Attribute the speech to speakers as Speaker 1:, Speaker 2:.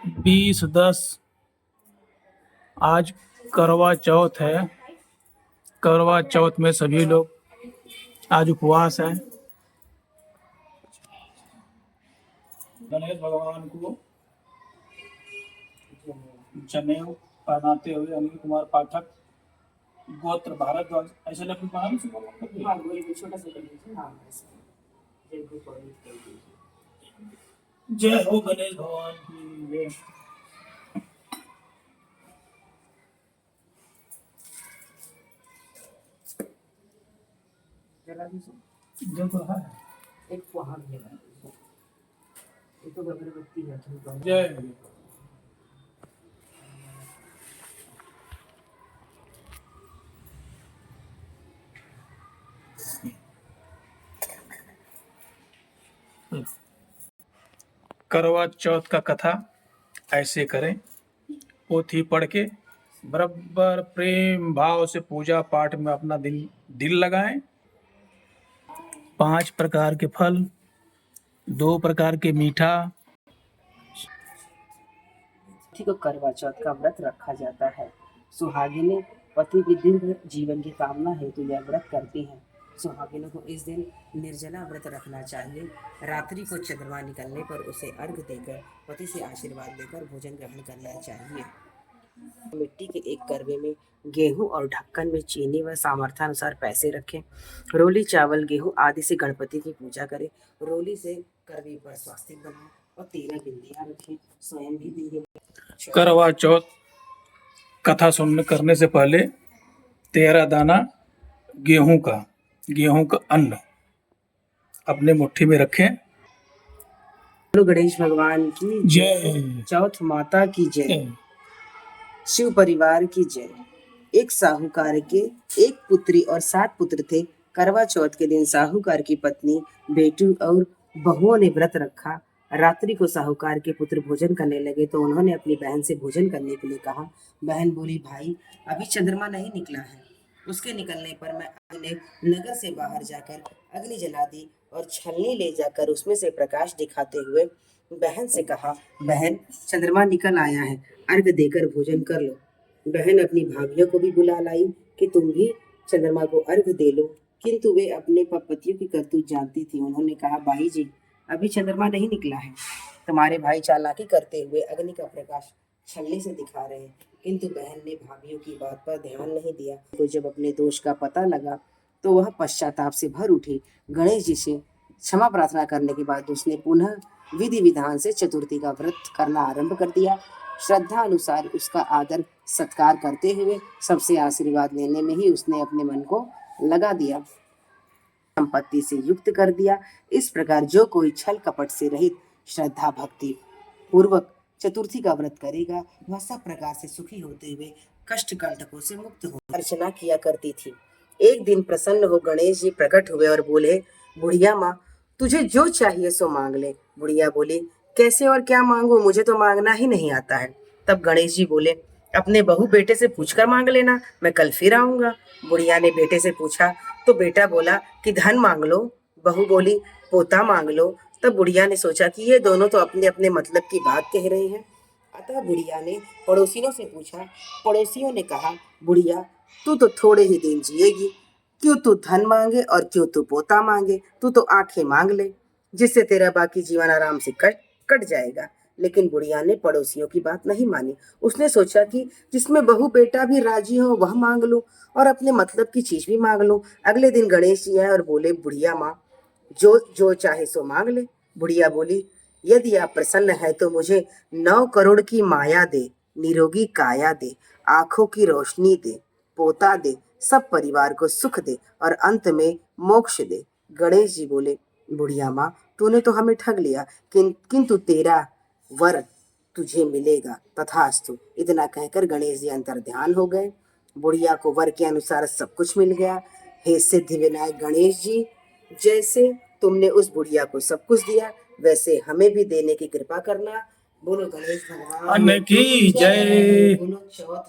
Speaker 1: 20/10 आज करवा चौथ है। करवा चौथ में सभी लोग आज उपवास है। गणेश भगवान को जनेऊ पहनाते हुए अनिल कुमार पाठक गोत्र भारद्वाज ऐसे लक्ष्मी पढ़ाने से छोटा सा जय हो गणेश भगवान की।
Speaker 2: एक वहां भी है, एक तो अगरबत्ती है।
Speaker 1: जय करवा चौथ का कथा ऐसे करें। पोथी पढ़ के बराबर प्रेम भाव से पूजा पाठ में अपना दिल लगाएं। 5 प्रकार के फल, 2 प्रकार के मीठा।
Speaker 2: को करवा चौथ का व्रत रखा जाता है। सुहागिनें पति की दीर्घ जीवन की कामना हेतु यह व्रत करती हैं। सुहागिनों को इस दिन निर्जला व्रत रखना चाहिए। रात्रि को चंद्रमा निकलने पर उसे अर्घ देकर पति से आशीर्वाद लेकर भोजन ग्रहण करना चाहिए। मिट्टी के एक करवे में गेहूं और ढक्कन में चीनी व सामर्थ्यानुसार पैसे रखें। रोली, चावल, गेहूं आदि से गणपति की पूजा करें। रोली से करवे पर स्वास्तिक बनाएं और 13 बिंदियां रखें। स्वयं भी बिंदी।
Speaker 1: करवा चौथ कथा सुनने करने से पहले 13 दाना गेहूं का अन्न अपने मुट्ठी में रखें।
Speaker 2: गणेश भगवान की
Speaker 1: जय।
Speaker 2: चौथ माता की जय। शिव परिवार की जय। एक साहूकार के एक पुत्री और 7 पुत्र थे। करवा चौथ के दिन साहूकार की पत्नी, बेटू और बहुओं ने व्रत रखा। रात्रि को साहूकार के पुत्र भोजन करने लगे तो उन्होंने अपनी बहन से भोजन करने के लिए कहा। बहन बोली, भाई अभी चंद्रमा नहीं निकला है। उसके निकलने पर मैं अगले नगर से बाहर जाकर अग्नि जला दी और छलनी ले जाकर उसमें से प्रकाश दिखाते हुए बहन से कहा, बहन चंद्रमा निकल आया है, अर्घ देकर भोजन कर लो। बहन अपनी भाभियों को भी बुला लाई कि तुम भी चंद्रमा को अर्घ दे लो, किंतु वे अपने पतियों की करतूत जानती थी। उन्होंने कहा, भाई जी अभी चंद्रमा नहीं निकला है। तुम्हारे भाई चालाकी करते हुए अग्नि का प्रकाश छलनी से दिखा रहे हैं। किंतु बहन ने भाभियों की बात पर ध्यान नहीं दिया। तो जब अपने दोष का पता लगा तो वह पश्चाताप से भर उठी। गणेश जी से क्षमा प्रार्थना करने के बाद उसने पुनः विधि विधान से चतुर्थी का व्रत करना आरंभ कर दिया। श्रद्धा अनुसार उसका आदर सत्कार करते हुए सबसे आशीर्वाद लेने में ही उसने अपने मन को लगा दिया, संपत्ति से युक्त कर दिया। इस प्रकार जो कोई छल कपट से रहित श्रद्धा भक्ति पूर्वक चतुर्थी का व्रत करेगा वह सब प्रकार से सुखी होते हुए कष्ट कंटकों से मुक्त हो अर्चना किया करती थी। एक दिन प्रसन्न हो गणेश जी प्रकट हुए और बोले, बुढ़िया माँ तुझे जो चाहिए सो मांग ले। बुढ़िया बोली, कैसे और क्या मांगू, मुझे तो मांगना ही नहीं आता है। तब गणेश जी बोले, अपने बहू बेटे से पूछकर मांग लेना, मैं कल फिर आऊंगा। बुढ़िया ने बेटे से पूछा तो बेटा बोला कि धन मांग लो। बहू बोली, पोता मांग लो। तब बुढ़िया ने सोचा कि ये दोनों तो अपने अपने मतलब की बात कह रहे हैं। अतः बुढ़िया ने पड़ोसियों से पूछा। पड़ोसियों ने कहा, बुढ़िया तू तो थोड़े ही दिन जिएगी, क्यों तू धन मांगे और क्यों तू पोता मांगे, तू तो आंखें मांग ले, जिससे तेरा बाकी जीवन आराम से कट जाएगा। लेकिन बुढ़िया ने पड़ोसियों की बात नहीं मानी। उसने सोचा कि जिसमें बहू बेटा भी राजी हो वह मांग लूं और अपने मतलब की चीज भी मांग लूं। अगले दिन गणेश जी आए और बोले, बुढ़िया माँ जो चाहे सो मांग ले। बुढ़िया बोली, यदि आप प्रसन्न है तो मुझे 9 करोड़ की माया दे, निरोगी काया दे, आंखों की रोशनी दे, पोता दे, सब परिवार को सुख दे और अंत में मोक्ष दे। गणेश जी बोले, बुढ़िया माँ तूने तो हमें ठग लिया, किंतु तेरा वर तुझे मिलेगा, तथास्तु। इतना कहकर गणेश जी अंतर ध्यान हो गए। बुढ़िया को वर के अनुसार सब कुछ मिल गया। हे सिद्धि विनायक गणेश जी, जैसे तुमने उस बुढ़िया को सब कुछ दिया वैसे हमें भी देने की कृपा करना। बोलो गणेश भगवान
Speaker 1: की जय।
Speaker 2: बोलो चौथ